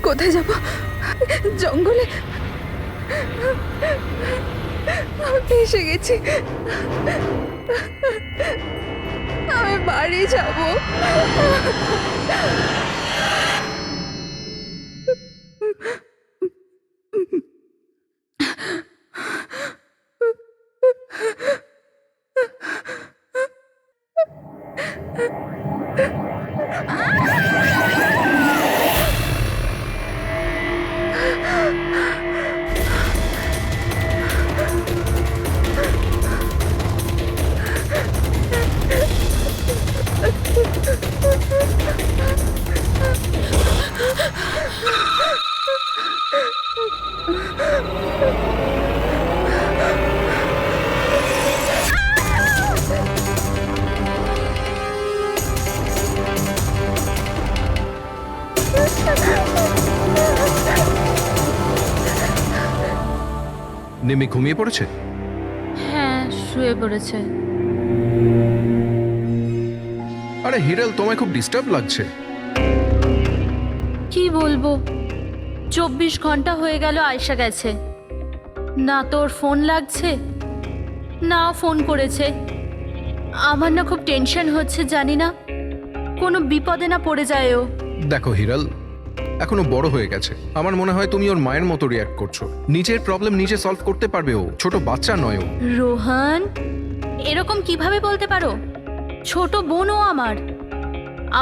কোথায় যাব? জঙ্গলে? আমি এসে গেছি। আমি বাড়ি যাব। নিমি ঘুমিয়ে পড়েছে? হ্যাঁ, শুয়ে পড়েছে। আরে হিরাল, তোমায় খুব ডিস্টার্ব লাগছে। কি বলবো, 24 ঘন্টা হয়ে গেল আয়েশা গেছে, না তোর ফোন লাগছে না ফোন করেছে। আমার না খুব টেনশন হচ্ছে, জানি না কোনো বিপদে না পড়ে যায় ও। দেখো হিরাল, এখনো বড় হয়ে গেছে। আমার মনে হয় তুমি ওর মায়ের মতো রিয়াক্ট করছো। নিজের প্রবলেম নিজে সলভ করতে পারবে ও, ছোট বাচ্চা নয় ও। রোহান, এরকম কিভাবে বলতে পারো? ছোট বোনও আমার,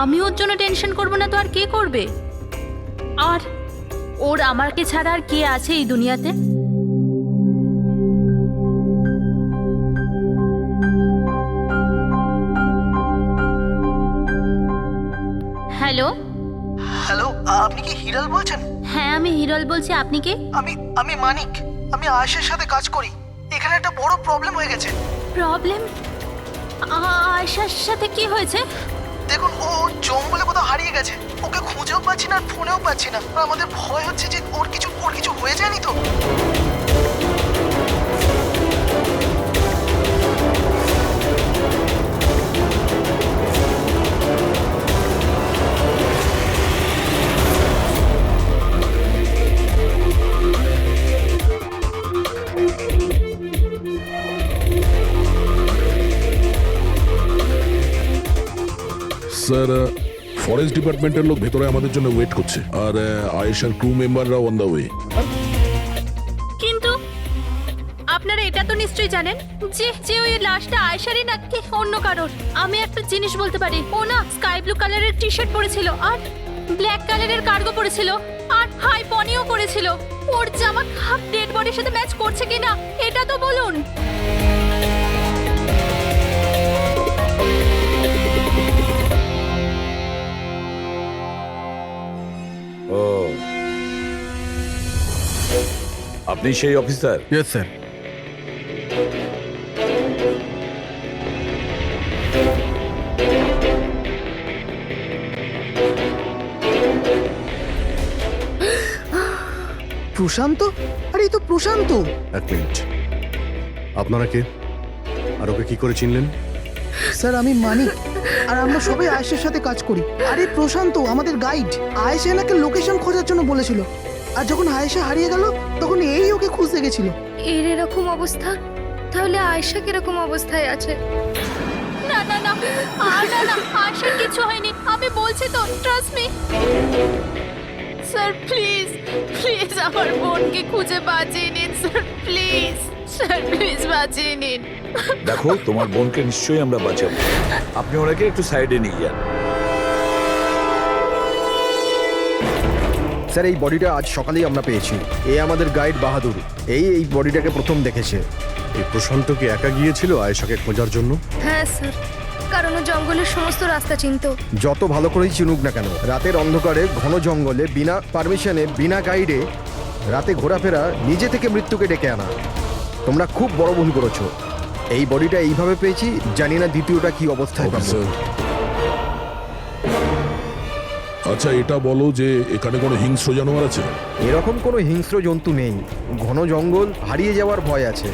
আমি ওর জন্য টেনশন করবো না তো আর কে করবে? আর ওর আমাকে ছাড়া আর কে আছে এই দুনিয়াতে? হ্যালো হ্যালো, আপনি কি হিরাল বলছেন? হ্যাঁ, আমি হিরল বলছি। আপনি কে? আমি মানিক। আমি আয়েশার সাথে কাজ করি। এখানে একটা বড় প্রবলেম হয়ে গেছে। প্রবলেম? আয়েশার সাথে কি হয়েছে? দেখুন, ও জঙ্গলে কোথাও হারিয়ে গেছে। ওকে খুঁজেও পাচ্ছি না, আর ফোনেও পাচ্ছি না। আর আমাদের ভয় হচ্ছে যে ওর কিছু হয়ে যায়নি তো। স্যার, ফরেস্ট ডিপার্টমেন্টের লোক ভেতরে আমাদের জন্য ওয়েট করছে, আর আয়েশার ক্রু মেম্বাররাও অন দ্য ওয়ে। কিন্তু আপনারা এটা তো নিশ্চয়ই জানেন যে যে ওই লাশটা আয়েশারই নাকি অন্য কারোর। আমি একটা জিনিস বলতে পারি, ও না স্কাই ব্লু কালারের টি শার্ট পরেছিল আর ব্ল্যাক কালারের কার্গো পরেছিল আর হাই পনিও করেছিল। ওর জামা হাফ ডেড বডির সাথে ম্যাচ করছে কিনা এটা তো বলুন। ও, আপনি সেই অফিসার? Yes sir. প্রশান্ত? আরে এই তো প্রশান্ত। এক মিনিট, আপনারা কে আর ওকে কি করে চিনলেন? স্যার, আমি মানিক, আর আমরা সবাই আয়েশার সাথে কাজ করি। আরে প্রশান্ত আমাদের গাইড। আয়েশা এনাকে লোকেশন খোঁজার জন্য বলেছিল, আর যখন আয়েশা হারিয়ে গেল তখন এই ওকে খুঁজতে গেছিল। এর এরকম অবস্থা, তাহলে আয়েশা কিরকম অবস্থায় আছে? না না না, না না, আয়েশার কিছু হয়নি, আমি বলছি তো, trust me. Sir please please আমার বোনকে খুঁজে বাঁচিয়ে নিন স্যার, প্লিজ স্যার, প্লিজ বাঁচিয়ে নিন। দেখো, তোমার বোনকে নিশ্চয়ই আমরা বাঁচাবো। আপনি ওনাকে একটু সাইডে নিয়ে যান। স্যার, এই বডিটা আজ সকালেই আমরা পেয়েছি। এ আমাদের গাইড বাহাদুর, এই বডিটাকে প্রথম দেখেছে। এই প্রশান্ত কি একা গিয়েছিল আয়েশাকে খোঁজার জন্য? হ্যাঁ স্যার, কারণ ও জঙ্গলের সমস্ত রাস্তা চিনত। যত ভালো করেই চিনুক না কেন, রাতের অন্ধকারে ঘন জঙ্গলে বিনা পারমিশনে বিনা গাইডে রাতে ঘোরাফেরা নিজে থেকে মৃত্যুকে ডেকে আনা, তোমরা খুব বড় ভুল করেছো। এই বডিটা এইভাবে পেয়েছি, জানি না দ্বিতীয়টা কি অবস্থায় পাবো। অফিসার, আচ্ছা এটা বলো যে এখানে কোনো হিংস্র জানোয়ার আছে? এরকম কোনো হিংস্র জন্তু নেই। ঘন জঙ্গল, হারিয়ে যাওয়ার ভয় আছে।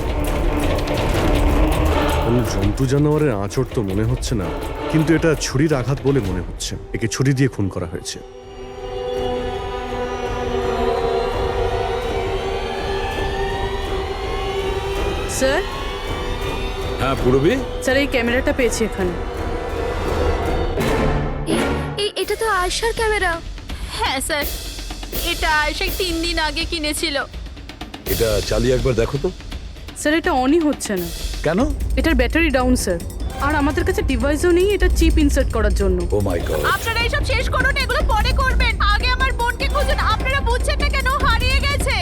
কোনো জন্তু জানোয়ারের আঁচড় তো মনে হচ্ছে না। কিন্তু এটা ছুরির আঘাত বলে মনে হচ্ছে। একে ছুরি দিয়ে খুন করা হয়েছে। স্যার হ্যাঁ পূরবী, স্যার এই ক্যামেরাটা পেয়েছি এখানে। এটা তো আয়শার ক্যামেরা। হ্যাঁ স্যার, এটা আয়েশা 3 দিন আগে কিনেছিল। এটা চালিয়ে একবার দেখো তো। স্যার এটা অনই হচ্ছে না। কেন? এটার ব্যাটারি ডাউন স্যার। আর আমাদের কাছে ডিভাইসও নেই এটা চিপ ইনসার্ট করার জন্য। ও মাই গড। আপনারা এইসব শেষ করুন, এগুলো পরে করবেন। আগে আমার বোনকে খুঁজুন। আপনারা বুঝছেন না কেন? হারিয়ে গেছে।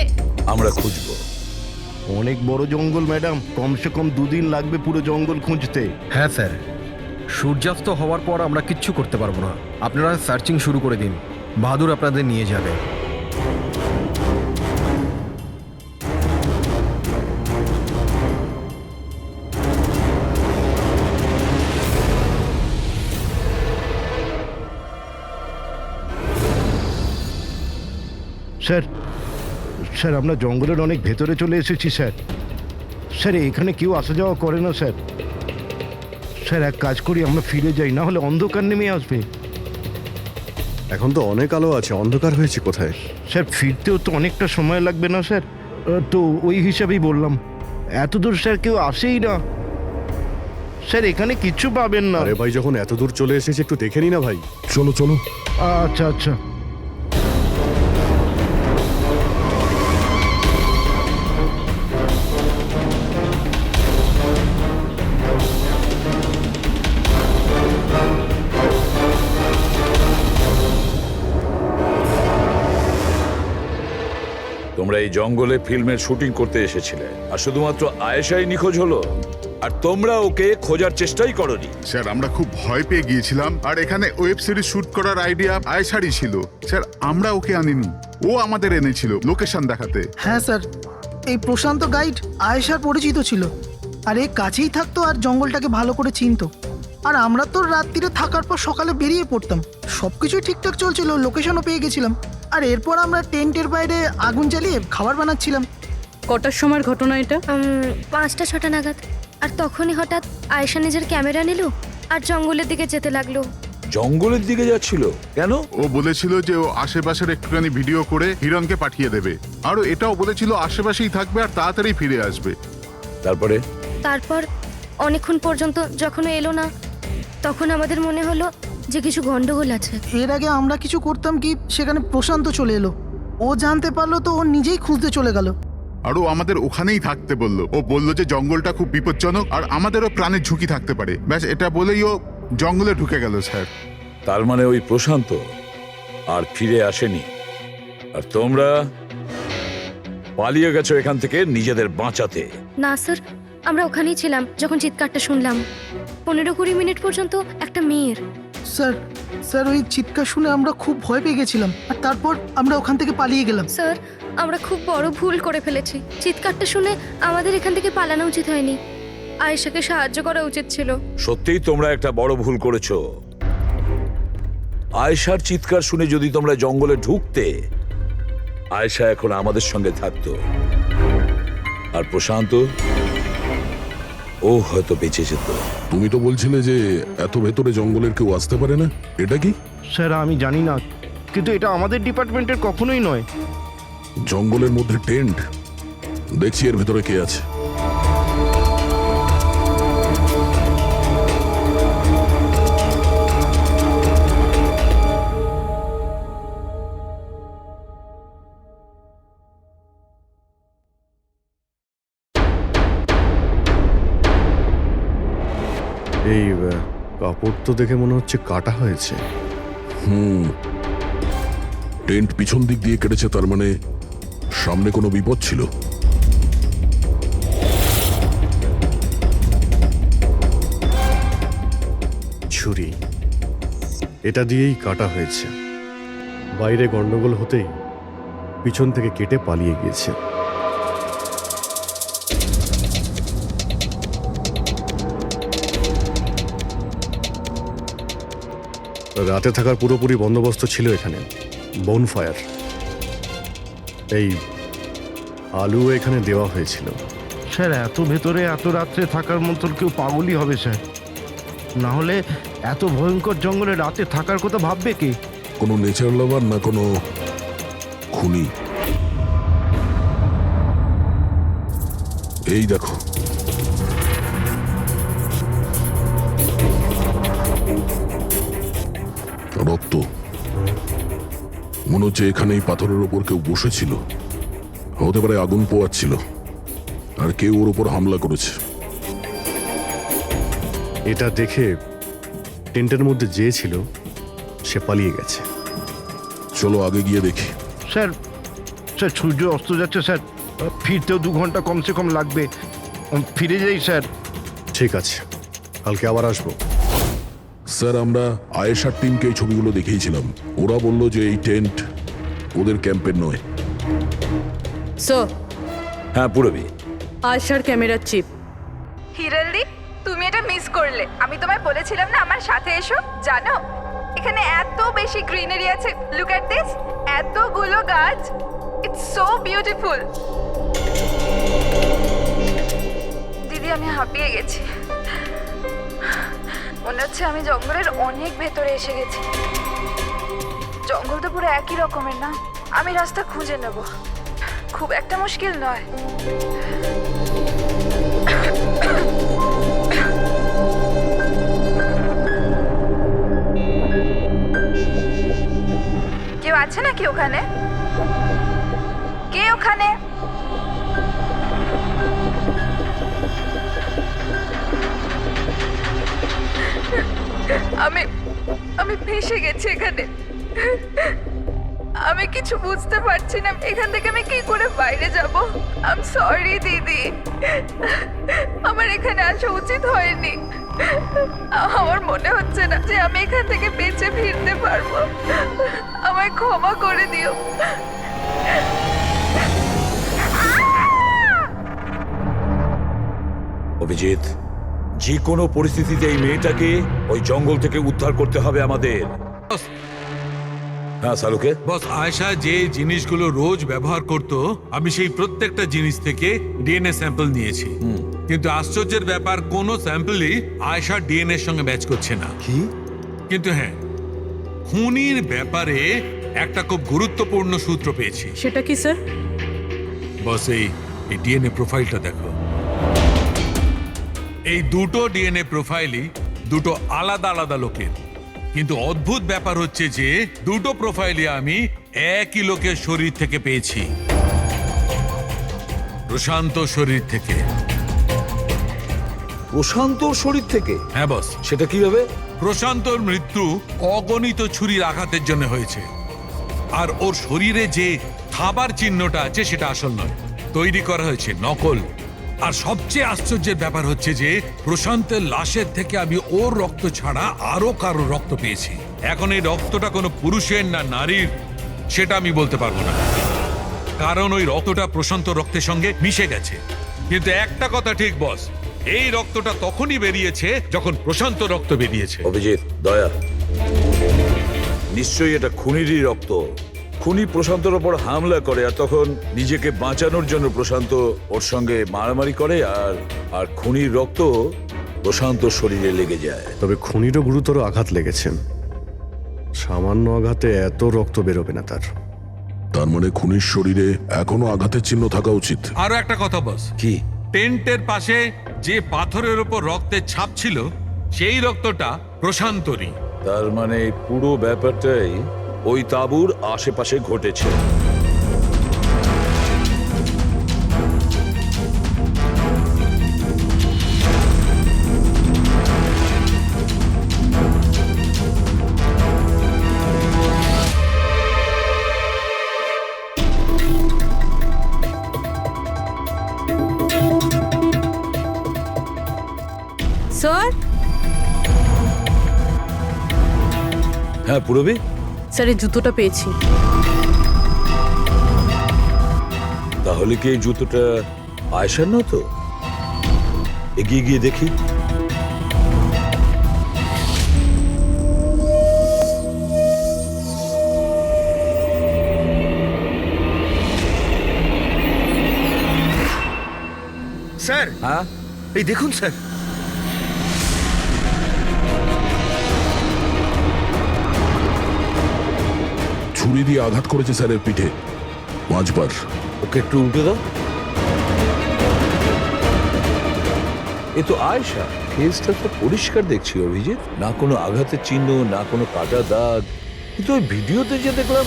আমরা খুঁজবো। অনেক বড় জঙ্গল ম্যাডাম, কমসে কম 2 দিন লাগবে পুরো জঙ্গল খুঁজতে। হ্যাঁ স্যার, সূর্যাস্ত হওয়ার পর আমরা কিচ্ছু করতে পারবো না। আপনারা সার্চিং শুরু করে দিন, বাহাদুর আপনাদের নিয়ে যাবে। স্যার, স্যার আমরা জঙ্গলের অনেক ভেতরে চলে এসেছি স্যার। স্যার এখানে কেউ আসা যাওয়া করে না স্যার। স্যার এক কাজ করি, আমরা ফিরে যাই, না হলে অন্ধকার নেমে আসবে। এখন তো অনেক আলো আছে, অন্ধকার হয়েছে কোথায়? স্যার ফিরতেও তো অনেকটা সময় লাগবে না স্যার? তো ওই হিসাবেই বললাম। এত দূর স্যার কেউ আসেই না স্যার, এখানে কিচ্ছু পাবেন না। আরে ভাই, যখন এত দূর চলে এসেছে একটু দেখে নি না ভাই। চলো চলো। আচ্ছা আচ্ছা। তোমরা এই জঙ্গলে ফিল্মের শুটিং করতে এসেছিলে, আর শুধুমাত্র আয়েশাই নিখোঁজ হলো, আর তোমরা ওকে খোঁজার চেষ্টাই করনি। স্যার আমরা খুব ভয় পেয়ে গিয়েছিলাম, আর এখানে ওয়েব সিরিজ শুট করার আইডিয়া আয়েশারই ছিল। স্যার আমরা ওকে আনিনি, ও আমাদের এনেছিল লোকেশন দেখাতে। হ্যাঁ স্যার, এই প্রশান্ত গাইড আয়েশার পরিচিত ছিল, আর এ কাছেই থাকতো আর জঙ্গলটাকে ভালো করে চিনতো। আর আমরা তো রাত্রিরে থাকার পর সকালে বেরিয়ে পড়তাম। সব কিছুই ঠিকঠাক চলছিল, লোকেশনও পেয়ে গেছিলাম। আর এরপর আমরা টেন্টের বাইরে আগুন জ্বালিয়ে খাবার বানাচ্ছিলাম। কটার সময়ের ঘটনা এটা? 5টা-6টা নাগাদ। আর তখনই হঠাৎ আয়েশা নিজের ক্যামেরা নিল আর জঙ্গলের দিকে যেতে লাগলো। জঙ্গলের দিকে যাচ্ছিল কেন? ও বলেছিল যে ও আশেপাশের একটুখানি ভিডিও করে হিরণকে পাঠিয়ে দেবে, আর এটাও বলেছিল আশেপাশেই থাকবে আর তাড়াতাড়ি ফিরে আসবে। তারপর অনেকক্ষণ পর্যন্ত যখন ও এলো না, তখন আমাদের মনে হলো যে কিছু গন্ডগোল আছে। এর আগে আমরা কিছু করতাম কি, সেখানে প্রশান্ত চলে এলো। ও জানতে পারলো তো ও নিজেই খুঁজতে চলে গেল। আর ও আমাদের ওখানেই থাকতে বলল। ও বলল যে জঙ্গলটা খুব বিপজ্জনক আর আমাদেরও প্রাণের ঝুঁকি থাকতে পারে। ব্যাস এটা বলেই ও জঙ্গলে ঢুকে গেল স্যার। তার মানে ওই প্রশান্ত আর ফিরে আসেনি, আর তোমরা পালিয়ে গেছো এখান থেকে নিজেদের বাঁচাতে। না স্যার, আমরা ওখানেই ছিলাম যখন চিৎকারটা শুনলাম। 15-20 মিনিট পর্যন্ত একটা মেয়ের। স্যার, স্যার ওই চিৎকার শুনে আমরা খুব ভয় পেয়ে গেছিলাম, আর তারপর আমরা ওখান থেকে পালিয়ে গেলাম। স্যার, আমরা খুব বড় ভুল করে ফেলেছি। চিৎকারটা শুনে আমাদের এখান থেকে পালানো উচিত হয়নি, আয়েশাকে সাহায্য করা উচিত ছিল। সত্যিই তোমরা একটা বড় ভুল করেছো। আয়েশার চিৎকার শুনে যদি তোমরা জঙ্গলে ঢুকতে, আয়েশা এখন আমাদের সঙ্গে থাকতো, আর প্রশান্ত ও হয়তো বেঁচে যেত। তুমি তো বলছিলে যে এত ভেতরে জঙ্গলের কেউ আসতে পারে না, এটা কি? স্যার আমি জানি না, কিন্তু এটা আমাদের ডিপার্টমেন্টের কখনোই নয়। জঙ্গলের মধ্যে টেন্ট, দেখছি এর ভেতরে কে আছে। এই কাপড় তো দেখে মনে হচ্ছে কাটা হয়েছে। টেন্ট পিছন দিক দিয়ে কেটেছে, তার মানে সামনে কোনো বিপদ ছিল। ছুরি, এটা দিয়েই কাটা হয়েছে। বাইরে গন্ডগোল হতেই পিছন থেকে কেটে পালিয়ে গিয়েছে। রাতে থাকার পুরোপুরি বন্দোবস্ত ছিল এখানে, বনফায়ার। এই আলু এখানে দেওয়া হয়েছিল। স্যার এত ভেতরে এত রাত্রে থাকার মতো কেউ পাগলই হবে স্যার। না হলে এত ভয়ঙ্কর জঙ্গলে রাতে থাকার কথা ভাববে কি? কোনো নেচার লাভার না কোনো খুনি? এই দেখো, রক্ত। মনে হচ্ছে এখানে এই পাথরের ওপর কেউ বসেছিল। হতে পারে আগুন পোয়াচ্ছিল আর কেউ ওর উপর হামলা করেছে। এটা দেখে টেন্টের মধ্যে যে ছিল সে পালিয়ে গেছে। চলো আগে গিয়ে দেখি। স্যার স্যার সূর্য অস্ত যাচ্ছে স্যার, ফিরতেও 2 ঘন্টা কমসে কম লাগবে। ফিরে যাই স্যার। ঠিক আছে, কালকে আবার আসবো। স্যার, আমরা আয়েশার টিমকে এই ছবিগুলো দেখিয়েছিলাম। ওরা বলল যে এই টেন্ট ওদের ক্যাম্পের নয়। স্যার, হ্যাঁ পুরবি, আয়শার ক্যামেরার চিপ। হিরালদি, তুমি এটা মিস করলে। আমি তোমায় বলেছিলাম না আমার সাথে এসো। জানো এখানে এত বেশি গ্রিনারি আছে। লুক এট দিস, এতগুলো গাছ। It's so beautiful. দিদি, আমি হাঁপিয়ে গেছি। মনে হচ্ছে আমি জঙ্গলের অনেক ভেতরে এসে গেছি। জঙ্গল তো পুরো একই রকমের না? আমি রাস্তা খুঁজে নেব, খুব একটা মুশকিল নয়। কেউ আছে নাকি ওখানে? কে ওখানে? আমি ফেঁসে গেছি এখানে। আমি কিছু বুঝতে পারছি না। এখান থেকে আমি কি করে বাইরে যাব? আই এম সরি দিদি, আমার এখানে আসা উচিত হয়নি। আমার মনে হচ্ছে না যে আমি এখান থেকে বেঁচে ফিরতে পারবো। আমায় ক্ষমা করে দিও। অভিজিৎ, যে কোনো পরিস্থিতিতে এই মেয়েটাকে ওই জঙ্গল থেকে উদ্ধার করতে হবে আমাদের। হ্যাঁ সালুকে। বস, আয়েশা যে জিনিসগুলো রোজ ব্যবহার করত, আমি সেই প্রত্যেকটা জিনিস থেকে ডিএনএ স্যাম্পল নিয়েছি। কিন্তু আশ্চর্যের ব্যাপার, কোনো স্যাম্পলই আয়েশার ডিএনএ সঙ্গে ম্যাচ করছে না। কি? কিন্তু হ্যাঁ, খুনির ব্যাপারে একটা খুব গুরুত্বপূর্ণ সূত্র পেয়েছি। সেটা কি স্যার? বস, এই ডিএনএ প্রোফাইলটা দেখো। এই দুটো ডিএনএ প্রোফাইলই দুটো আলাদা আলাদা লোকের। কিন্তু অদ্ভুত ব্যাপার হচ্ছে যে দুটো প্রোফাইলই আমি একই লোকের শরীর থেকে পেয়েছি, প্রশান্ত শরীর থেকে। প্রশান্ত শরীর থেকে? হ্যাঁ বস। সেটা কিভাবে? প্রশান্তর মৃত্যু অগণিত ছুরির আঘাতের জন্য হয়েছে, আর ওর শরীরে যে খাবার চিহ্নটা আছে সেটা আসল নয়, তৈরি করা হয়েছে নকল। আর সবচেয়ে আশ্চর্যের ব্যাপার হচ্ছে যে প্রশান্তের লাশের থেকে আমি ওর রক্ত ছাড়া আরো কারো রক্ত পেয়েছি। এখন এই রক্তটা কোনো পুরুষের না নারীর সেটা আমি বলতে পারবো না, কারণ ওই রক্তটা প্রশান্ত রক্তের সঙ্গে মিশে গেছে। কিন্তু একটা কথা ঠিক বস, এই রক্তটা তখনই বেরিয়েছে যখন প্রশান্ত রক্ত বেরিয়েছে। অভিজিৎ, দয়া, নিশ্চয়ই এটা খুনিরই রক্ত। খুনি প্রশান্তর ওপর হামলা করে, আর তখন নিজেকে বাঁচানোর জন্য প্রশান্ত ওর সঙ্গে মারামারি করে, আর খুনির রক্ত প্রশান্ত শরীরে লেগে যায়। তবে খুনিরও গুরুতর আঘাত লেগেছে। সামান্য আঘাতে এত রক্ত বেরোবে না তার। তার মানে খুনির শরীরে এখনো আঘাতের চিহ্ন থাকা উচিত। আরো একটা কথা বস। কি? টেন্টের পাশে যে পাথরের উপর রক্তের ছাপ ছিল সেই রক্তটা প্রশান্তরই। তার মানে পুরো ব্যাপারটাই ওই তাঁবুর আশেপাশে ঘটেছে। স্যার? হ্যাঁ পুরবি। স্যার, এই জুতোটা পেয়েছি। তাহলে কি এই জুতোটা আয়েশার না? তো এগিয়ে গিয়ে দেখি। স্যার, হ্যাঁ এই দেখুন স্যার। ছুরি দিয়ে আঘাত করেছে স্যারের পিঠে 5 বার। ওকে একটু উল্টে দাও। এ তো আয়েশা, ফেসটা তো পরিষ্কার দেখছি অভিজিৎ, না কোনো আঘাতের চিহ্ন, না কোনো কাটা দাগ। কিন্তু ওই ভিডিওতে যে দেখলাম।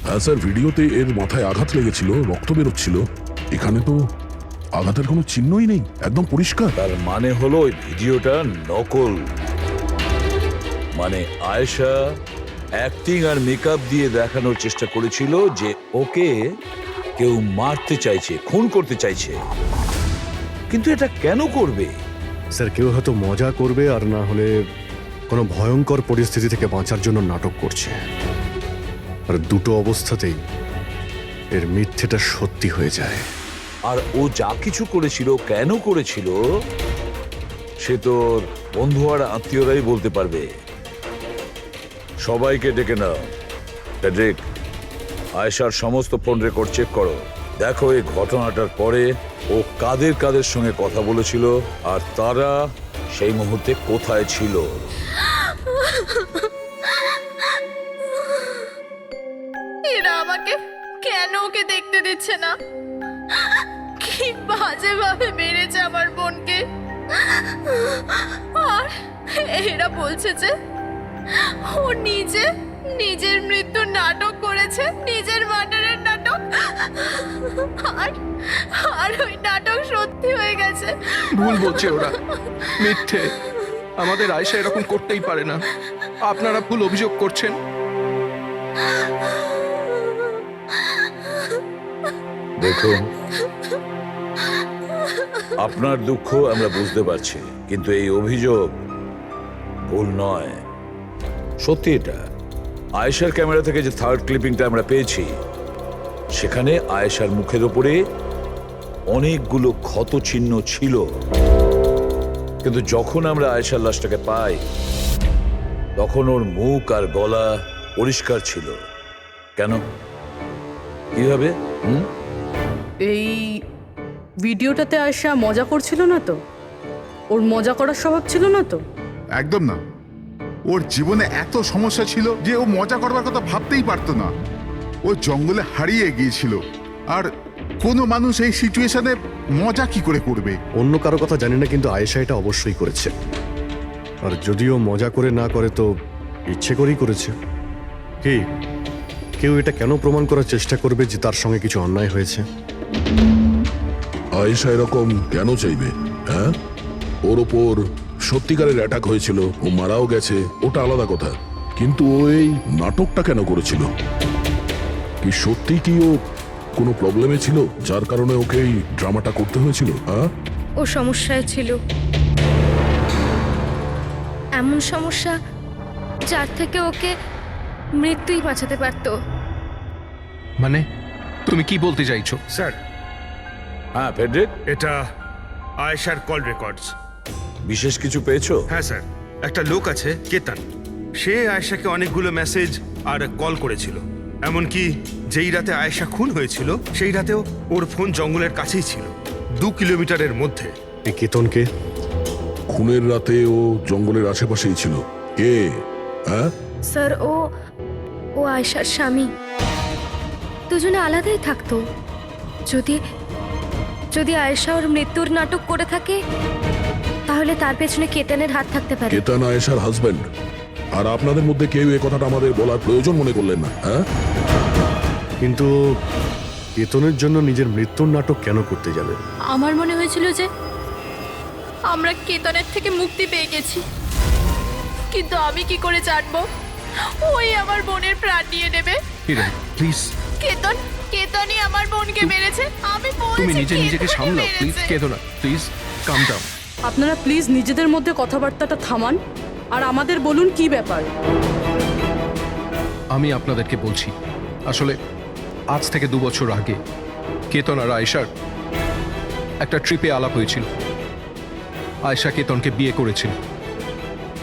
হ্যাঁ স্যার, ভিডিওতে এর মাথায় আঘাত লেগেছিল, রক্ত বেরোচ্ছিল। এখানে তো আঘাতের কোনো চিহ্নই নেই, একদম পরিষ্কার। তার মানে হলো ওই ভিডিওটা নকল। মানে আয়েশা অ্যাক্টিং আর মেকআপ দিয়ে দেখানোর চেষ্টা করেছিল যে ওকে কেউ মারতে চাইছে, খুন করতে চাইছে। কিন্তু এটা কেন করবে? স্যার, কেউ হয়তো মজা করবে, আর না হলে কোনো ভয়ঙ্কর পরিস্থিতি থেকে বাঁচার জন্য নাটক করছে। আর দুটো অবস্থাতেই এর মিথ্যেটা সত্যি হয়ে যায়। আর ও যা কিছু করেছিল, কেন করেছিল, সে তোর বন্ধু আর আত্মীয়রাই বলতে পারবে। সবাইকে ডেকে নাও। ফেডরিক, আয়েশার সমস্ত ফোন রেকর্ড চেক করো। দেখো এই ঘটনাটার পরে ও কাদের কাদের সঙ্গে কথা বলেছিল আর তারা সেই মুহূর্তে কোথায় ছিল। এরা আমাকে কেন ওকে দেখতে দিচ্ছে না? কি বাজে ভাবে মেরেছে আমার বোনকে। আর এরা বলছে যে ও নিজের মৃত্যুর নাটক করেছে, নিজের মার্ডারের নাটক। আর ওই নাটক সত্যি হয়ে গেছে। ভুল বলছে ওরা, মিথ্যে। আমাদের আয়েশা এরকম করতেই পারে না। আপনারা ভুল অভিযোগ করছেন। দেখুন, আপনার দুঃখ আমরা বুঝতে পারছি, কিন্তু এই অভিযোগ ভুল নয়, সত্যি। এটা আয়েশার ক্যামেরা থেকে যে থার্ড ক্লিপিংটা আমরা পেয়েছি, সেখানে আয়েশার মুখের উপরে অনেকগুলো ক্ষত চিহ্ন ছিল। কিন্তু যখন আমরা আয়েশার লাশটাকে পাই, তখন ওর মুখ আর গলা পরিষ্কার ছিল। কেন, কিভাবে? এই ভিডিওটাতে আয়েশা মজা করছিল না তো? ওর মজা করার স্বভাব ছিল না তো? একদম না। ওর জীবনে এত সমস্যা ছিল যে ও মজা করবার কথা ভাবতেই পারতো না। ও জঙ্গলে হারিয়ে গিয়েছিল, আর কোনো মানুষ এই সিচুয়েশনে মজা কি করে করবে? অন্য কারো কথা জানি না, কিন্তু আয়েশা এটা অবশ্যই করেছে। আর যদিও মজা করে না করে তো ইচ্ছে করেই করেছে। কি কেউ এটা কেন প্রমাণ করার চেষ্টা করবে যে তার সঙ্গে কিছু অন্যায় হয়েছে? আয়েশা এরকম কেন চাইবে? হ্যাঁ, ওর ওপর সত্যিকারের অ্যাটাক হয়েছিল, ও মারাও গেছে, ওটা আলাদা কথা। কিন্তু ও এই নাটকটা কেন করেছিল? কি সত্যি কি ও কোনো প্রবলেমে ছিল যার কারণে ওকে এই ড্রামাটা করতে হয়েছিল? হ্যাঁ, ও সমস্যায় ছিল, এমন সমস্যা যার থেকে ওকে মৃত্যুই বাঁচাতে পারতো। মানে তুমি কি বলতে চাইছো? স্যার, হ্যাঁ ফেডরিক, এটা আয়েশার কল রেকর্ডস। বিশেষ কিছু পেয়েছো? হ্যাঁ স্যার, একটা লোক আছে কেতন, সে আয়েশাকে অনেকগুলো মেসেজ আর কল করেছিল। এমনকি যেই রাতে আয়েশা খুন হয়েছিল, সেই রাতেও ওর ফোন জঙ্গলের কাছেই ছিল, 2 কিলোমিটারের মধ্যে। এই কেতনকে? খুনের রাতে ও জঙ্গলের আশেপাশেই ছিল। কে? হ্যাঁ স্যার, ও আয়েশার স্বামী। দুজনে আলাদাই থাকতো। যদি আয়েশা ওর মৃত্যুর নাটক করে থাকে, তাহলে তার পেছনে কেতনের হাত থাকতে পারে। কেতন আয়েশার হাজবেন্ড, আর আপনাদের মধ্যে কেউ এই কথাটা আমাদের বলার প্রয়োজন মনে করলেন না। হ্যাঁ, কিন্তু কেতনের জন্য নিজের মৃত্যুর নাটক কেন করতে যাবে? আমার মনে হয়েছিল যে আমরা কেতনের থেকে মুক্তি পেয়ে গেছি, কিন্তু আমি কি করে জানবো ওই আমার বোনের প্রাণ নিয়ে নেবে? প্লিজ, কেতনই আমার বোনকে মেরেছে। আমি বলছি, তুমি নিজেকে কেতনই সামলাও প্লিজ। মেরেছে। কেদনা, প্লিজ কাম ডাউন। আপনারা প্লিজ নিজেদের মধ্যে কথাবার্তাটা থামান আর আমাদের বলুন কি ব্যাপার। আমি আপনাদেরকে বলছি, আসলে আজ থেকে 2 বছর আগে কেতন আর আয়েশার একটা ট্রিপে আলাপ হয়েছিল। আয়েশা কেতনকে বিয়ে করেছিল।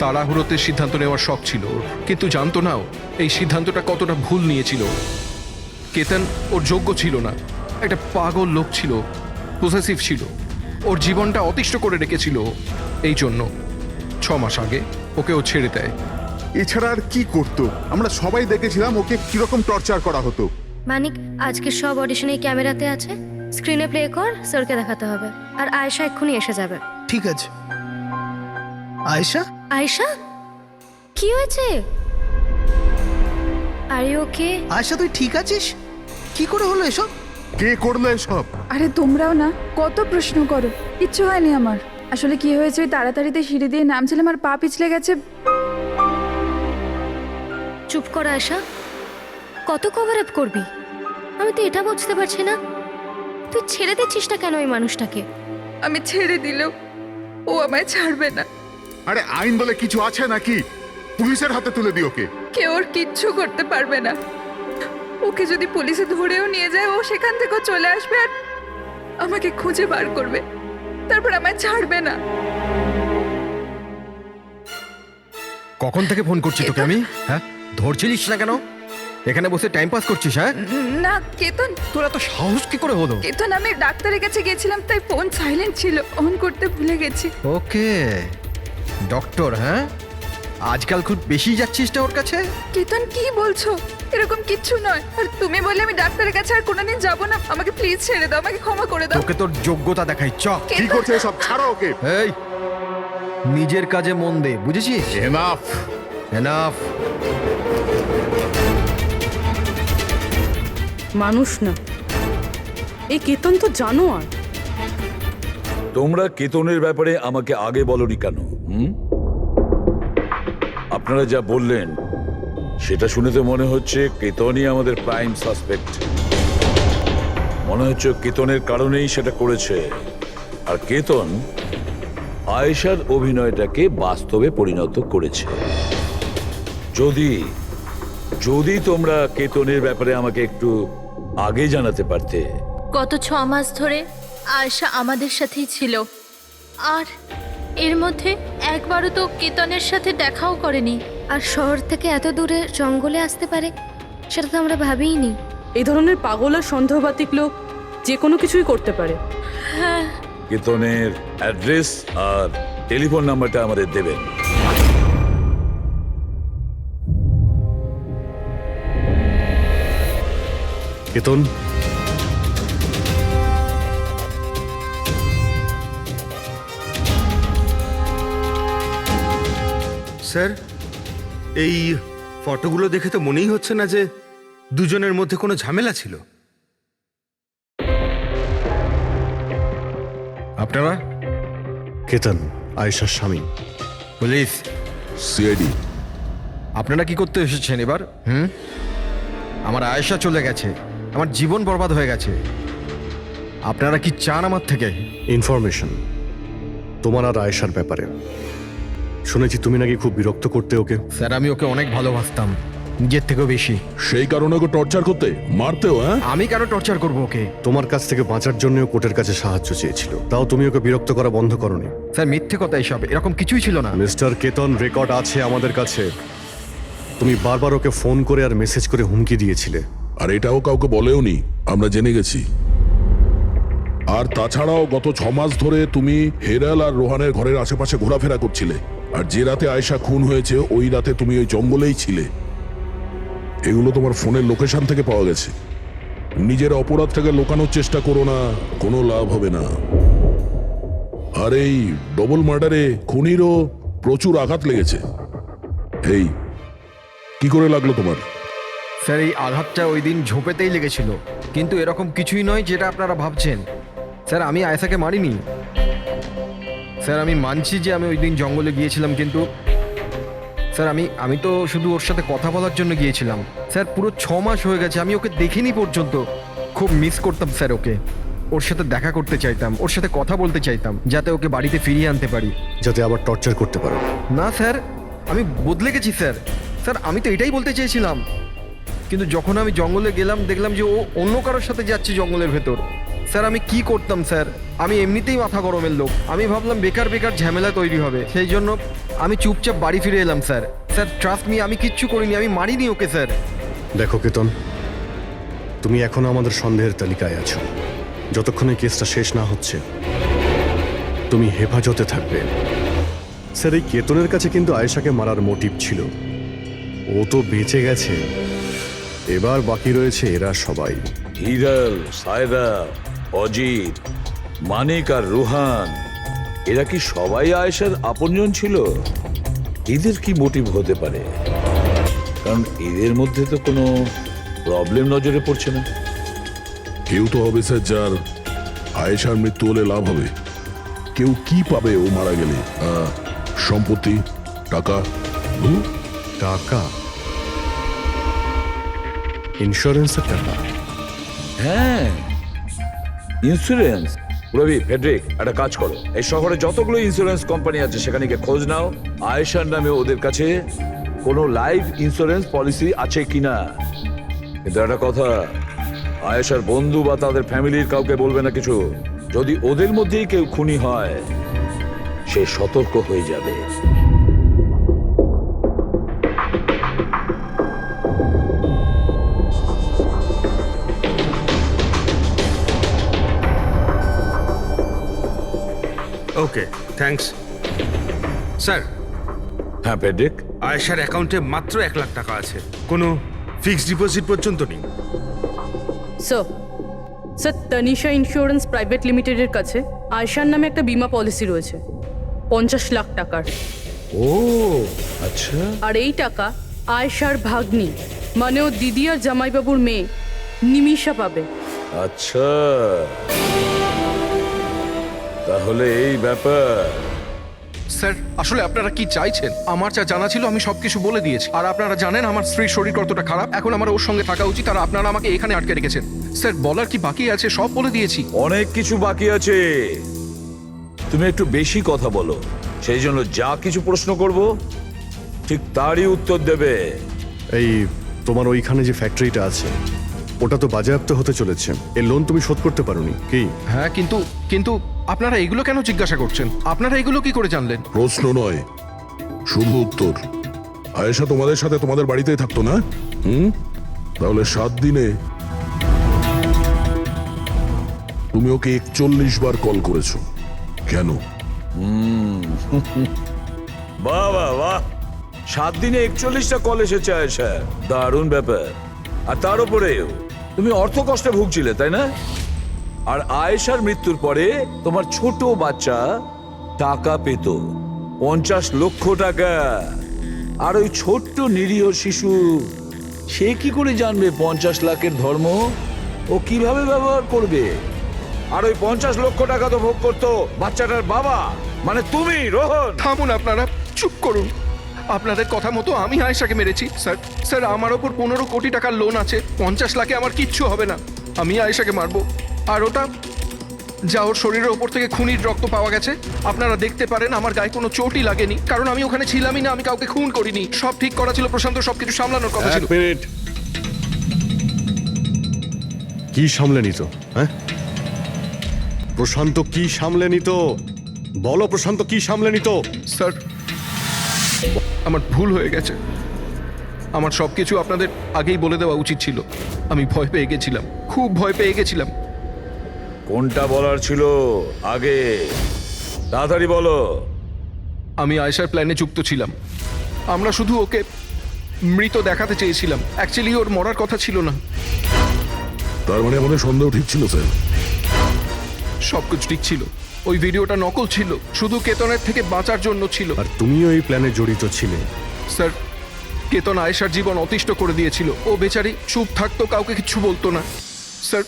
তাড়াহুড়োতে সিদ্ধান্ত নেওয়ার শখ ছিল ওর, কিন্তু জানতো না এই সিদ্ধান্তটা কতটা ভুল নিয়েছিল। কেতন ওর যোগ্য ছিল না, একটা পাগল লোক ছিল, পসেসিভ ছিল, ওর জীবনটা অতিষ্ঠ করে রেখেছিল। এই জন্য 6 মাস আগে ওকে ও ছেড়ে দেয়। এছাড়া আর কি করতো? আমরা সবাই দেখেছিলাম ওকে কিরকম টর্চার করা হতো। মানিক, আজকে সব অডিশনে ক্যামেরাতে আছে, স্ক্রিনে প্লে কর, স্যারকে দেখাতে হবে। আর আয়েশা এক্ষুনি এসে যাবে। ঠিক আছে। আয়েশা, আয়েশা, কি হয়েছে? আর ওকে? আয়েশা তুই ঠিক আছিস? কি করে হলো এসব? কে করলো এসব? আরে তোমরাও না কত প্রশ্ন করো, কিচ্ছু হয়নি আমার। আসলে কি হয়েছে, ওই তাড়াতাড়িতে সিঁড়ি দিয়ে নামছিলাম আর পা পিছলে গেছে। চুপ কর আয়েশা, কত কভার আপ করবি? আমি তো এটা বুঝতে পারছি না, তুই ছেড়ে দিচ্ছিস না কেন ওই মানুষটাকে? আমি ছেড়ে দিলেও ও আমায় ছাড়বে না। আরে আইন বলে কিছু আছে নাকি? পুলিশের হাতে তুলে দি ওকে। কেউ ওর কিচ্ছু করতে পারবে না। ওকে যদি পুলিশে ধরেও নিয়ে যায়, ও সেখান থেকেও চলে আসবে আর আমাকে খুঁজে বার করবে, তারপর আমায় ছাড়বে না। কখন থেকে ফোন করছি তোকে আমি? হ্যাঁ, ধরছিলিস না কেন? এখানে বসে টাইম পাস করছিস? হ্যাঁ না কেতন, তোর এত সাহস কি করে হলো? কেতন আমি ডাক্তারের কাছে গেছিলাম, তাই ফোন সাইলেন্ট ছিল, অন করতে ভুলে গেছি। ওকে, ডক্টর, হ্যাঁ আজকাল খুব বেশি যাচ্ছিস না ওর কাছে? কেতন কি বলছো? এরকম কিচ্ছু নয়। আর তুমি বললে আমি ডাক্তারের কাছে আর কোনোদিন যাব না। আমাকে প্লিজ ছেড়ে দাও, আমাকে ক্ষমা করে দাও। তোকে তোর যোগ্যতা দেখাই, চ। কি করছে এসব? ছাড়ো ওকে। এই, নিজের কাজে মন দে, বুঝেছিস? Enough, enough. মানুষ না, এই কেতন তো জানোয়ার। তোমরা কেতনের ব্যাপারে আমাকে আগে বলনি কেন? আপনারা যা বললেন সেটা শুনে তো মনে হচ্ছে কেতনই আমাদের প্রাইম সাসপেক্ট। মনে হচ্ছে কেতনের কারণেই সেটা করেছে। আর কেতন আয়েশার অভিনয়টাকে বাস্তবে পরিণত করেছে। যদি যদি তোমরা কেতনের ব্যাপারে আমাকে একটু আগে জানাতে পারতে। গত 6 মাস ধরে আয়েশা আমাদের সাথেই ছিল, আর এর মধ্যে একবারও তো কেতনের সাথে দেখাও করেনি। আর শহর থেকে এত দূরে জঙ্গলে আসতে পারে সেটা তো আমরা ভাবিইনি। এই ধরনের পাগল আর সন্দেহবাতিক লোক যে কোনো কিছুই করতে পারে। হ্যাঁ, কেতনের অ্যাড্রেস আর টেলিফোন নাম্বারটা আমাদের দেবেন। কেতন, স্যার, এই ফটোগুলো দেখে তো মনেই হচ্ছে না যে দুজনের মধ্যে কোনো ঝামেলা ছিল। আপনারা? কেতন আয়েশার স্বামী। Police, CID. আপনারা কি করতে এসেছেন এবার? আমার আয়েশা চলে গেছে, আমার জীবন বরবাদ হয়ে গেছে। আপনারা কি চান আমার থেকে? ইনফরমেশন তোমার আর আয়েশার ব্যাপারে। শুনেছি তুমি নাকি খুব বিরক্ত করতে ওকে। স্যার, আমি ওকে অনেক ভালোবাসতাম, নিজের থেকেও বেশি। সেই কারণে ওকে টর্চার করতে, মারতেও? হ্যাঁ, আমি কেন টর্চার করবো ওকে? তোমার কাছ থেকে বাঁচার জন্য কোর্টের কাছে সাহায্য চেয়েছিল, তাও তুমি ওকে বিরক্ত করা বন্ধ করনি। স্যার, মিথ্যে কথা এসব, এরকম কিছুই ছিল না। মিস্টার কেতন, রেকর্ড আছে আমাদের কাছে। তুমি বারবার ওকে ফোন করে আর মেসেজ করে হুমকি দিয়েছিলে। আর এটাও কাউকে বলেওনি, আমরা জেনে গেছি। আর তাছাড়াও গত 6 মাস ধরে তুমি হেরাল আর রোহানের ঘরের আশেপাশে ঘোরাফেরা করছিলে। আর যে রাতে আয়েশা খুন হয়েছে ওই রাতে তুমি ওই জঙ্গলেই ছিলে। এগুলো তোমার ফোনের লোকেশন থেকে পাওয়া গেছে। নিজের অপরাধটাকে লুকানোর চেষ্টা করো না, কোনো লাভ হবে না। আর এই ডবল মার্ডারে খুনিরও প্রচুর আঘাত লেগেছে। এই কি করে লাগলো তোমার? স্যার, এই আঘাতটা ওই দিন ঝোপেতেই লেগেছিল, কিন্তু এরকম কিছুই নয় যেটা আপনারা ভাবছেন। স্যার, আমি আয়েশাকে মারিনি। স্যার, আমি মানছি যে আমি ওই দিন জঙ্গলে গিয়েছিলাম, কিন্তু স্যার আমি তো শুধু ওর সাথে কথা বলার জন্য গিয়েছিলাম। স্যার, পুরো 6 মাস হয়ে গেছে, আমি ওকে দেখিনি পর্যন্ত। খুব মিস করতাম স্যার ওকে। ওর সাথে দেখা করতে চাইতাম, ওর সাথে কথা বলতে চাইতাম, যাতে ওকে বাড়িতে ফিরিয়ে আনতে পারি, যাতে আবার টর্চার করতে পারো। না স্যার, আমি বদলে গেছি স্যার। স্যার, আমি তো এটাই বলতে চেয়েছিলাম, কিন্তু যখন আমি জঙ্গলে গেলাম দেখলাম যে ও অন্য কারোর সাথে যাচ্ছে জঙ্গলের ভেতর। স্যার, আমি কি করতাম স্যার? আমি এমনিতেই মাথা গরমের লোক। আমি ভাবলাম বেকার বেকার ঝামেলা তৈরি হবে, সেই জন্য আমি চুপচাপ বাড়ি ফিরে এলাম স্যার। স্যার, ট্রাস্ট মি, আমি কিচ্ছু করিনি, আমি মারিনি ওকে স্যার। দেখো কেতন, তুমি এখনো আমাদের সন্দেহের তালিকায় আছো। যতক্ষণ এই কেসটা শেষ না হচ্ছে তুমি হেফাজতে থাকবে। স্যার, এই কেতনের কাছে কিন্তু আয়েশাকে মারার মোটিভ ছিল, ও তো বেঁচে গেছে, এবার বাকি রয়েছে এরা সবাই। হিরাল, সায়রা, অজিত, মানিক আর রুহান, এরা কি সবাই আয়েশার আপনজন ছিল? এদের কি মোটিভ হতে পারে? কারণ এদের মধ্যে তো কোনো প্রবলেম নজরে পড়ছে না। কেউ তো হবে স্যার যার আয়েশার মৃত্যু হলে লাভ হবে। কেউ কি পাবে ও মারা গেলে? সম্পত্তি, টাকা? টাকা? ইন্স্যুরেন্সের টাকা? হ্যাঁ, ইন্স্যুরেন্স। রবি, ফেডরিক, একটা কাজ করো, এই শহরে যতগুলো ইন্স্যুরেন্স কোম্পানি আছে সেখানে গিয়ে খোঁজ নাও আয়েশার নামে ওদের কাছে কোনো লাইফ ইন্স্যুরেন্স পলিসি আছে কিনা। কিন্তু একটা কথা, আয়েশার বন্ধু বা তাদের ফ্যামিলির কাউকে বলবে না কিছু। যদি ওদের মধ্যেই কেউ খুনি হয়, সে সতর্ক হয়ে যাবে। ওকে, থ্যাঙ্কস স্যার। হ্যাঁ ফেডরিক, আয়েশার অ্যাকাউন্টে মাত্র 1 লাখ টাকা আছে, কোনো ফিক্সড ডিপোজিট পর্যন্ত নেই। স্যার, তনিশা ইন্স্যুরেন্স প্রাইভেট লিমিটেডের কাছে আয়েশার নামে একটা বীমা পলিসি রয়েছে 50 লাখ টাকার। ও আচ্ছা। আর এই টাকা আয়েশার ভাগ্নি মানে ও দিদি আর জামাইবাবুর মেয়ে নিমিষা পাবে। আচ্ছা, তাহলে এই ব্যাপার। স্যার, আসলে আপনারা কি চাইছেন? আমার যা জানা ছিল আমি সবকিছু বলে দিয়েছি। আর আপনারা জানেন আমার স্ত্রীর শরীর কতটা খারাপ, এখন আমার ওর সঙ্গে থাকা উচিত, আর আপনারা আমাকে এখানে আটকে রেখেছেন। স্যার, বলার কি বাকি আছে? সব বলে দিয়েছি। অনেক কিছু বাকি আছে। তুমি একটু বেশি কথা বলো, সেই জন্য যা কিছু প্রশ্ন করব ঠিক তারই উত্তর দেবে। এই তোমার ওইখানে যে ফ্যাক্টরিটা আছে ওটা তো বাজেয়াপ্ত হতে চলেছে, এর লোন তুমি শোধ করতে পারোনি কি? হ্যাঁ, কিন্তু আপনারা এগুলো কেন জিজ্ঞাসা করছেন? আপনারা এগুলো কি করে জানলেন? প্রশ্ন নয়, শুধু উত্তর। আয়েশা তোমাদের সাথে তোমাদের বাড়িতেই থাকতো না? তাহলে 7 দিনে তুমি ওকে 41 বার কল করেছো কেন? বাহ বাহ বাহ, 7 দিনে 41টা কল এসেছে আয়েশা, দারুণ ব্যাপার। আর তার উপরেও তুমি অর্থ কষ্টে ভুগছিলে, তাই না? আর আয়েশার মৃত্যুর পরে তোমার ছোট বাচ্চা টাকা পেত 50 লক্ষ টাকা। আর ওই ছোট্ট নিরীহ শিশু, সে কি করে জানবে 50 লাখের ধর্ম? ও কিভাবে ব্যবহার করবে? আর ওই 50 লক্ষ টাকা তো ভোগ করতো বাচ্চাটার বাবা, মানে তুমি, রোহন। থামুন আপনারা, চুপ করুন। আপনাদের কথা মতো আমি আয়েশাকে মেরেছি। স্যার, আমার ওপর 15 কোটি টাকার লোন আছে। 50 লাখে আমার কিচ্ছু হবে না। আমি আয়েশাকে মারবো। আর ওটা যা ওর শরীরের ওপর থেকে খুনির রক্ত পাওয়া গেছে, আপনারা দেখতে পারেন আমার গায়ে কোনো চোটই লাগেনি, কারণ আমি ওখানে ছিলামই না। আমি কাউকে খুন করিনি। সব ঠিক করা ছিল, প্রশান্ত সবকিছু সামলানোর কথা ছিল। 1 মিনিট। কি সামলে নিত? হ্যাঁ, প্রশান্ত কি সামলে নিত? বলো, প্রশান্ত কি সামলে নিত? স্যার, আমার ভুল হয়ে গেছে। আমার সবকিছু আপনাদের আগেই বলে দেওয়া উচিত ছিল। আমি ভয় পেয়ে গেছিলাম, খুব ভয় পেয়ে গেছিলাম। কোনটা বলার ছিল আগে? তাড়াতাড়ি বলো। আমি আয়েশার প্ল্যানে যুক্ত ছিলাম। আমরা শুধু ওকে মৃত দেখাতে চেয়েছিলাম। অ্যাকচুয়ালি ওর মরার কথা ছিল না। তার মানে আমাদের সন্দেহ ঠিক ছিল স্যার? সবকিছু ঠিক ছিল। ওই ভিডিওটা নকল ছিল, শুধু কেতনের থেকে বাঁচার জন্য ছিল। আর তুমিও এই প্ল্যানে জড়িত ছিলে? স্যার, কেতন আয়েশার জীবন অতিষ্ঠ করে দিয়েছিল। ও বেচারি চুপ থাকতো, কাউকে কিছু বলতো না। স্যার,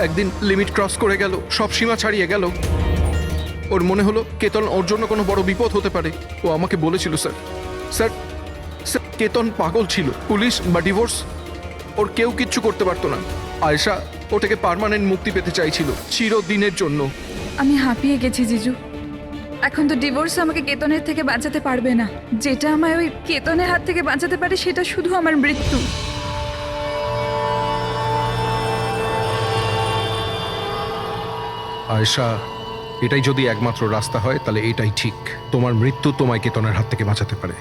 একদিন লিমিট ক্রস করে গেল, সব সীমা ছাড়িয়ে গেল। ওর মনে হলো কেতন ওর জন্য কোনো বড় বিপদ হতে পারে। ও আমাকে বলেছিল স্যার, কেতন পাগল ছিল। পুলিশ বা ডিভোর্স ওর কেউ কিচ্ছু করতে পারতো না। আয়েশা ওটাকে পার্মানেন্ট মুক্তি পেতে চাইছিল, চিরদিনের জন্য। আমি হাঁপিয়ে গেছি জিজু। এখন তো ডিভোর্স আমাকে কেতনের থেকে বাঁচাতে পারবে না। যেটা আমায় ওই কেতনের হাত থেকে বাঁচাতে পারে সেটা শুধু আমার মৃত্যু। আয়েশা, এটাই যদি একমাত্র রাস্তা হয় তাহলে এটাই ঠিক। তোমার মৃত্যু তোমায় কেতনের হাত থেকে বাঁচাতে পারে।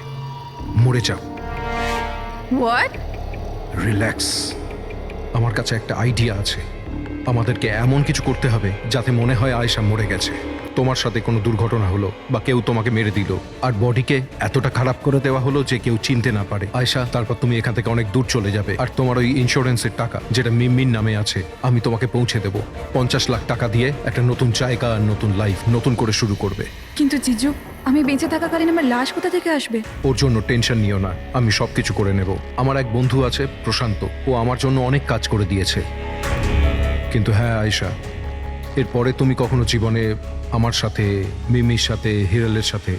মরে যাও। হোয়াট? রিল্যাক্স, আমার কাছে একটা আইডিয়া আছে। আমাদেরকে এমন কিছু করতে হবে যাতে মনে হয় আয়েশা মরে গেছে। তোমার সাথে কোনো দুর্ঘটনা হলো বা কেউ তোমাকে মেরে দিল আর বডিকে এতটা খারাপ করে দেওয়া হলো যে কেউ চিনতে না পারে আয়েশা, তারপর তুমি এখান থেকে অনেক দূর চলে যাবে আর তোমার ওই ইন্স্যুরেন্সের টাকা যেটা মিমির নামে আছে আমি তোমাকে পৌঁছে দেবো। 50 লাখ টাকা দিয়ে একটা নতুন জায়গা আর নতুন লাইফ নতুন করে শুরু করবে। কিন্তু জিজু, আমি বেঁচে থাকাকালীন আমার লাশ কোথা থেকে আসবে? ওর জন্য টেনশন নিও না, আমি সবকিছু করে নেব। আমার এক বন্ধু আছে প্রশান্ত, ও আমার জন্য অনেক কাজ করে দিয়েছে। কিন্তু হ্যাঁ আয়েশা, এরপরে তুমি কখনো জীবনে আমার সাথে, মিমির সাথে, হিরালের সাথে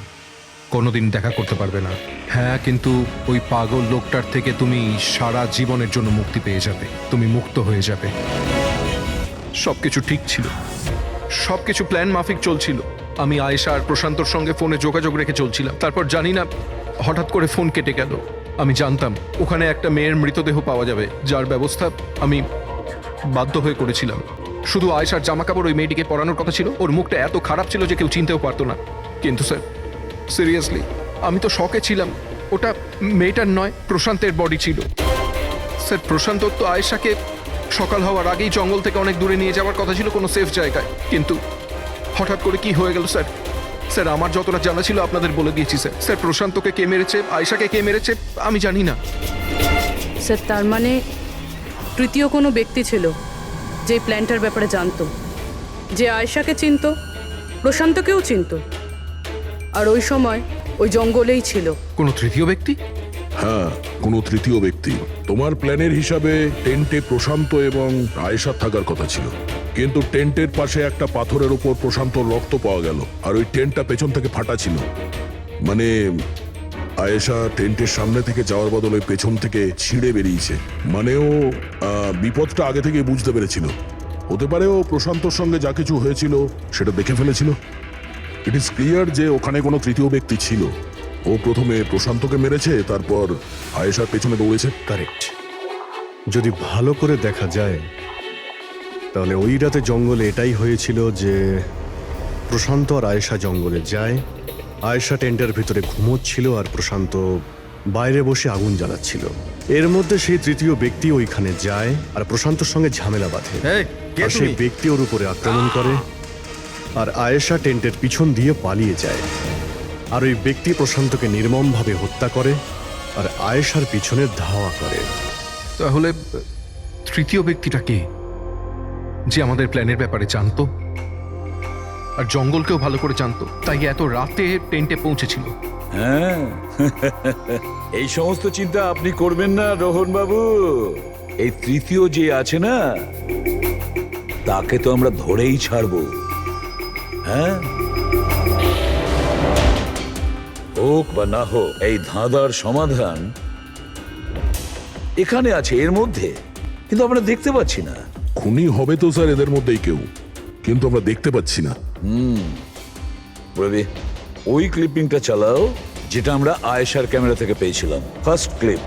কোনোদিন দেখা করতে পারবে না। হ্যাঁ, কিন্তু ওই পাগল লোকটার থেকে তুমি সারা জীবনের জন্য মুক্তি পেয়ে যাবে, তুমি মুক্ত হয়ে যাবে। সবকিছু ঠিক ছিল, সবকিছু প্ল্যান মাফিক চলছিল। আমি আয়েশা আর প্রশান্তর সঙ্গে ফোনে যোগাযোগ রেখে চলছিলাম, তারপর জানি না হঠাৎ করে ফোন কেটে গেল। আমি জানতাম ওখানে একটা মেয়ের মৃতদেহ পাওয়া যাবে, যার ব্যবস্থা আমি বাধ্য হয়ে করেছিলাম। শুধু আয়েশার জামা কাপড় ওই মেয়েটিকে পরানোর কথা ছিল, ওর মুখটা এত খারাপ ছিল যে কেউ চিনতেও পারতো না। কিন্তু স্যার সিরিয়াসলি আমি তো শকে ছিলাম, ওটা মেয়েটার নয়, প্রশান্তের বডি ছিল। স্যার প্রশান্ত তো আয়েশাকে সকাল হওয়ার আগেই জঙ্গল থেকে অনেক দূরে নিয়ে যাওয়ার কথা ছিল কোনো সেফ জায়গায়, কিন্তু হঠাৎ করে কি হয়ে গেল স্যার? স্যার আমার যতটা জানা ছিল আপনাদের বলে দিয়েছি স্যার। স্যার প্রশান্তকে কে মেরেছে, আয়েশাকে কে মেরেছে আমি জানি না। স্যার তার মানে তৃতীয় কোনো ব্যক্তি ছিল যে প্ল্যানটার ব্যাপারে জানতো, যে আয়েশাকে চিনতো, প্রশান্তকেও চিনতো, আর ওই সময় ওই জঙ্গলেই ছিল। কোনো তৃতীয় ব্যক্তি? হ্যাঁ, কোনো তৃতীয় ব্যক্তি। তোমার প্ল্যানের হিসাবে টেন্টে প্রশান্ত এবং আয়েশা থাকার কথা ছিল, কিন্তু টেন্টের পাশে একটা পাথরের উপর প্রশান্তর রক্ত পাওয়া গেল, আর ওই টেন্টটা পেছন থেকে ফাটা ছিল। মানে আয়েশা টেন্টের সামনে থেকে যাওয়ার বদলে পেছন থেকে ছিঁড়ে বেরিয়েছে। মানে ও বিপদটা আগে থেকে বুঝতে পেরেছিল। হতে পারে ও প্রশান্তর সঙ্গে যা কিছু হয়েছিল সেটা দেখে ফেলেছিল। ইট ইজ ক্লিয়ার যে ওখানে কোনো তৃতীয় ব্যক্তি ছিল। ও প্রথমে প্রশান্তকে মেরেছে, তারপর আয়েশার পেছনে দৌড়েছে। কারেক্ট। যদি ভালো করে দেখা যায় তাহলে ওই রাতে জঙ্গলে এটাই হয়েছিল যে প্রশান্ত আর আয়েশা জঙ্গলে যায়, আয়েশা টেন্টের ভিতরে ঘুমোচ্ছিল আর প্রশান্ত বাইরে বসে আগুন জ্বালাচ্ছিল। এর মধ্যে সেই তৃতীয় ব্যক্তি ওইখানে যায় আর প্রশান্তর সঙ্গে ঝামেলা বাঁধে, আর সেই ব্যক্তি ওর উপরে আক্রমণ করে, আর আয়েশা টেন্টের পিছন দিয়ে পালিয়ে যায়। আর ওই ব্যক্তি প্রশান্তকে নির্মমভাবে হত্যা করে আর আয়েশার পিছনে ধাওয়া করে। তাহলে তৃতীয় ব্যক্তিটা কে, যে আমাদের প্ল্যানের ব্যাপারে জানতো আর জঙ্গলকেও ভালো করে জানতো, তাই এত রাতে টেন্টে পৌঁছেছিল? হ্যাঁ, এই সমস্ত চিন্তা আপনি করবেন না রোহন বাবু। এই তৃতীয় যে আছে না, তাকে তো আমরা ধরেই ছাড়বো। হ্যাঁ, হোক বা না হোক, এই ধাঁধার সমাধান এখানে আছে, এর মধ্যে, কিন্তু আমরা দেখতে পাচ্ছি না। খুনি হবে তো স্যার এদের মধ্যেই কেউ, কিন্তু আমরা দেখতে পাচ্ছি না। রবি, ওই ক্লিপিংটা চালাও যেটা আমরা আয়েশার ক্যামেরা থেকে পেয়েছিলাম, ফার্স্ট ক্লিপ।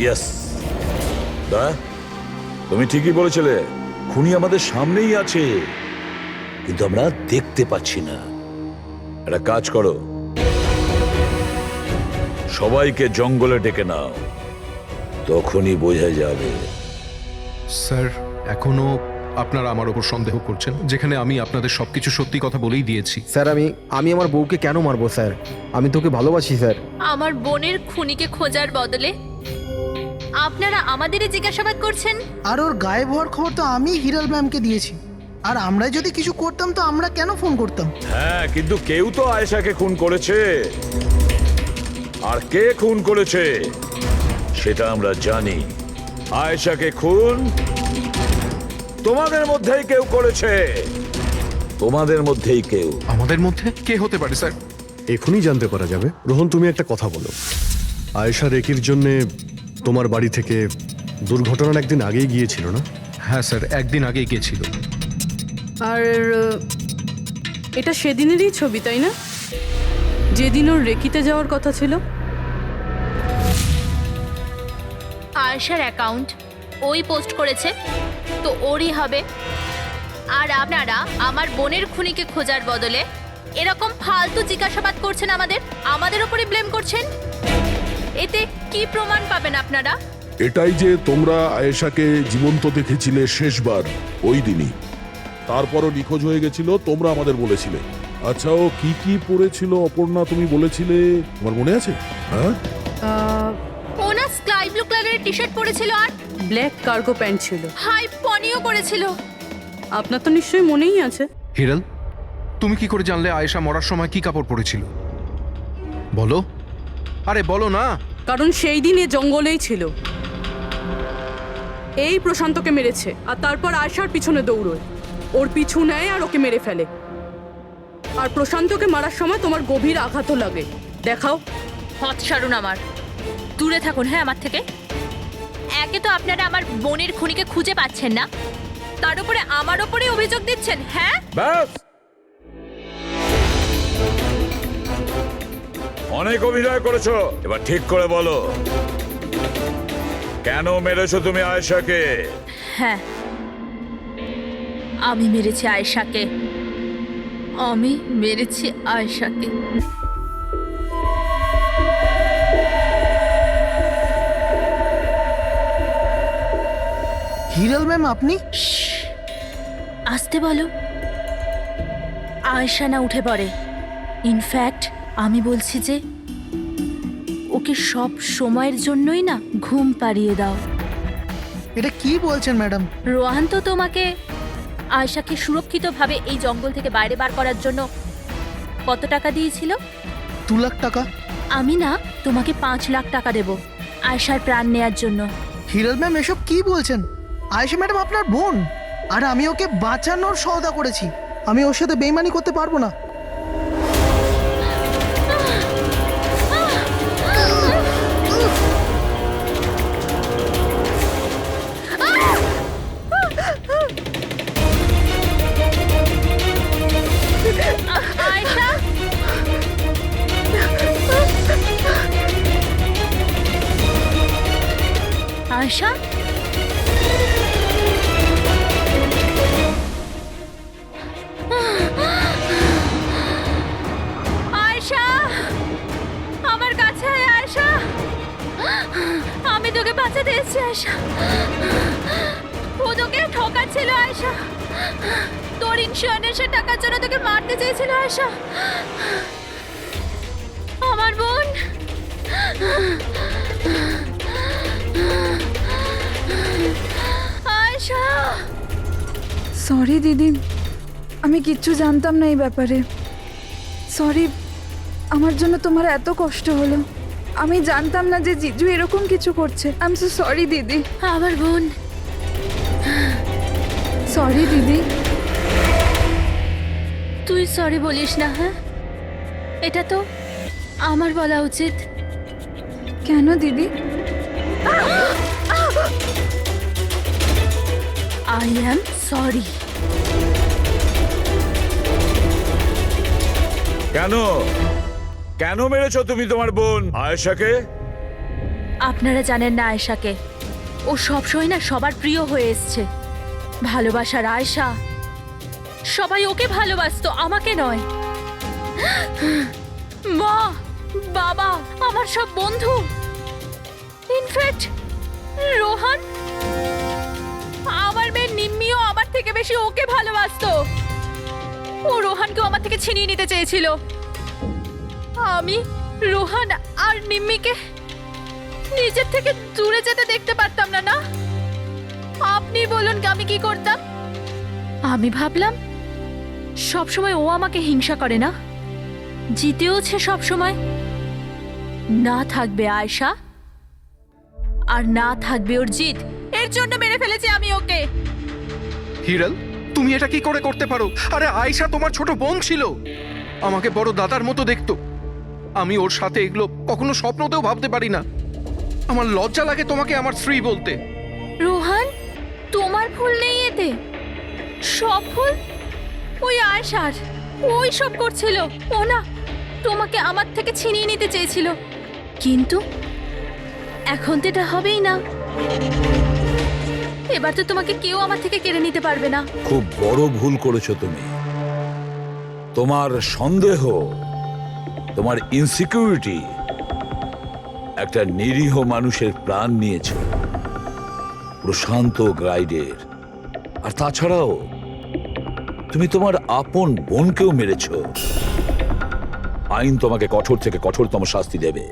ইয়েস, দা তুমি ঠিকই বলেছিলে, খুনি আমাদের সামনেই আছে, কিন্তু আমরা দেখতে পাচ্ছি না। একটা কাজ করো, সবাইকে জঙ্গলে ডেকে নাও, তখনই বোঝা যাবে। স্যার এখনো আপনারা আমার ওপর সন্দেহ করছেন, যেখানে আমি আপনাদের সবকিছু সত্যি কথা বলেই দিয়েছি। স্যার আমি আমার বউকে কেন মারবো স্যার? আমি তোকে ভালোবাসি স্যার। আমার বোনের খুনিকে খোঁজার বদলে আপনারা আমাদেরই জিজ্ঞাসাবাদ করছেন। আর ওর গায়েব হওয়ার খবর তো আমি হিরাল ম্যামকে দিয়েছি, আর আমরা যদি কিছু করতাম তো আমরা কেন ফোন করতাম? হ্যাঁ, কিন্তু কেউ তো আয়েশাকে খুন করেছে, আর কে খুন করেছে সেটা আমরা জানি। আয়েশাকে খুন তোমাদের মধ্যেই কেউ করেছে, তোমাদের মধ্যেই কেউ। আমাদের মধ্যে কে হতে পারে স্যার? এখনই জানতে পারা যাবে। রোহন, তুমি একটা কথা বলো, আয়েশা রেকির জন্যে তোমার বাড়ি থেকে দুর্ঘটনার একদিন আগেই গিয়েছিল না? হ্যাঁ স্যার, একদিন আগেই গিয়েছিল। আর এটা সেদিনেরই ছবি, তাই না? যেদিন ওর রেকিতে যাওয়ার কথা ছিল। আয়েশার অ্যাকাউন্ট ওই পোস্ট করেছে, তো ওরই হবে। আর আপনারা আমার বোনের খুনিকে খোঁজার বদলে এরকম ফালতু জিজ্ঞাসাবাদ করছেন, আমাদের উপরে ব্লেম করছেন। এতে কি প্রমাণ পাবেন আপনারা? এটাই যে তোমরা আয়েশাকে জীবন্ত দেখেছিলে শেষবার ওই দিনই, তারপরও নিখোঁজ হয়ে গেছিল, তোমরা আমাদের বলেছিলে। আচ্ছা, ও কি কি পরেছিল অপর্ণা, তুমি বলেছিলে, তোমার মনে আছে? হ্যাঁ, ও না স্কাই ব্লু কালারের টি শার্ট পরেছিল আর ব্ল্যাক কার্গো প্যান্ট ছিল। হাই পনিও করেছিল। আপনার তো নিশ্চয়ই মনেই আছে। হিরল, তুমি কি করে জানলে আয়েশা মরার সময় কি কাপড় পরেছিল? বলো, আরে বলো না। কারণ সেই দিন এ জঙ্গলেই ছিল। এই প্রশান্তকে মেরেছে আর তারপর আয়শার পিছনে দৌড়োয়, ওর পিছু নেয় আর ওকে মেরে ফেলে। আর প্রশান্তকে মারার সময় তোমার গভীর আঘাতও লাগে। দেখাও। হত সারুন, আমার দূরে থাকুন। হ্যাঁ, আমার থেকে। একে তো আপনারা আমার বোনের খুনিকে খুঁজে পাচ্ছেন না, তার উপরে আমার ওপরে অভিযোগ দিচ্ছেন। হ্যাঁ, ব্যাস, অনেক অভিনয় করেছো, এবার ঠিক করে বলো, কেন মেরেছো তুমি আয়েশাকে? হ্যাঁ, আমি মেরেছি আয়েশাকে। হিরল ম্যাম, আপনি? আসতে বলো। আয়েশা না উঠে পড়ে। ইনফ্যাক্ট আমি বলছি যে ওকে সব সময়ের জন্যই না ঘুম পাড়িয়ে দাও। এটা কি বলছেন ম্যাডাম? রোহান তো তোমাকে আয়েশাকে সুরক্ষিতভাবে এই জঙ্গল থেকে বাইরে বার করার জন্য কত টাকা দিয়েছিল? 2 লাখ টাকা। আমি না তোমাকে 5 লাখ টাকা দেব আয়েশার প্রাণ নেয়ার জন্য। হিরল ম্যাম, এসব কি বলছেন? আয়েশা ম্যাডাম আপনার বোন, আর আমি ওকে বাঁচানোর সওদা করেছি। আমি ওর সাথে বেইমানি করতে পারবো না। আয়েশা, আয়েশা, আয়েশা, আমার কাছে আয় আয়েশা। আমি তোকে বাঁচাতে এসেছি আয়েশা। ও তোকে ঠকাচ্ছিল আয়েশা। তোর ইন্স্যুরেন্সের টাকার জন্য তোকে মারতে চেয়েছিল আয়েশা। আমার বোন। আয়েশা। সরি দিদি, আমি কিচ্ছু জানতাম না এই ব্যাপারে। সরি, আমার জন্য তোমার এত কষ্ট হলো। আমি জানতাম না যে জিজু এরকম কিছু করছে। আই এম সো সরি দিদি। আমার বোন। সরি দিদি। তুই সরি বলিস না। হ্যাঁ, এটা তো আমার বলা উচিত। কেন দিদি? I am sorry. কেন কেন মেরেছো তুমি তোমার বোন আয়েশাকে? আপনারা জানেন না আয়েশাকে। ও সবসময় না সবার প্রিয় হয়ে এসছে। ভালোবাসার আয়েশা। সবাই ওকে ভালোবাসতো, আমাকে নয়। মা, বাবা, আমার সব বন্ধু, ইনফ্যাক্ট রোহান, আমার মেয়ে নিম্মিও আমার থেকে বেশি ওকে ভালোবাসতো। ও রোহানকেও আমার থেকে ছিনিয়ে নিতে চেয়েছিল। আমি রোহান আর নিম্মিকে নিজের থেকে দূরে যেতে দেখতে পারতাম না। না, আপনি বলুন আমি কি করতাম? আমি ভাবলাম সবসময় ও আমাকে হিংসা করে না, জিতেওছে সবসময়। না থাকবে আয়েশা আর না থাকবে ওর জিত। এর জন্য মেরে ফেলেছি আমি ওকে। হিরল, তুমি এটা কি করে করতে পারো? আরে আয়েশা তোমার ছোট বোন ছিল, আমাকে বড় দাদার মতো দেখতো। আমি ওর সাথে এগুলো কখনো স্বপ্নতেও ভাবতে পারি না। আমার লজ্জা লাগে তোমাকে আমার স্ত্রী বলতে। রোহান, তোমার ভুল নেই এতে। সব ভুল ওই আয়েশার। ওই সব করছিল। ও না তোমাকে আমার থেকে ছিনিয়ে নিতে চেয়েছিল, কিন্তু এখন তো এটা হবেই না। এবার তো তোমাকে কেউ আমার থেকে কেড়ে নিতে পারবে না। খুব বড় ভুল করেছো তুমি। তোমার সন্দেহ, তোমার ইনসিকিউরিটি একটা নিরীহ মানুষের প্রাণ নিয়েছে, প্রশান্ত গাইডের। আর তাছাড়াও তুমি তোমার আপন বোনকেও মেরেছ। আইন তোমাকে কঠোর থেকে কঠোরতম শাস্তি দেবে।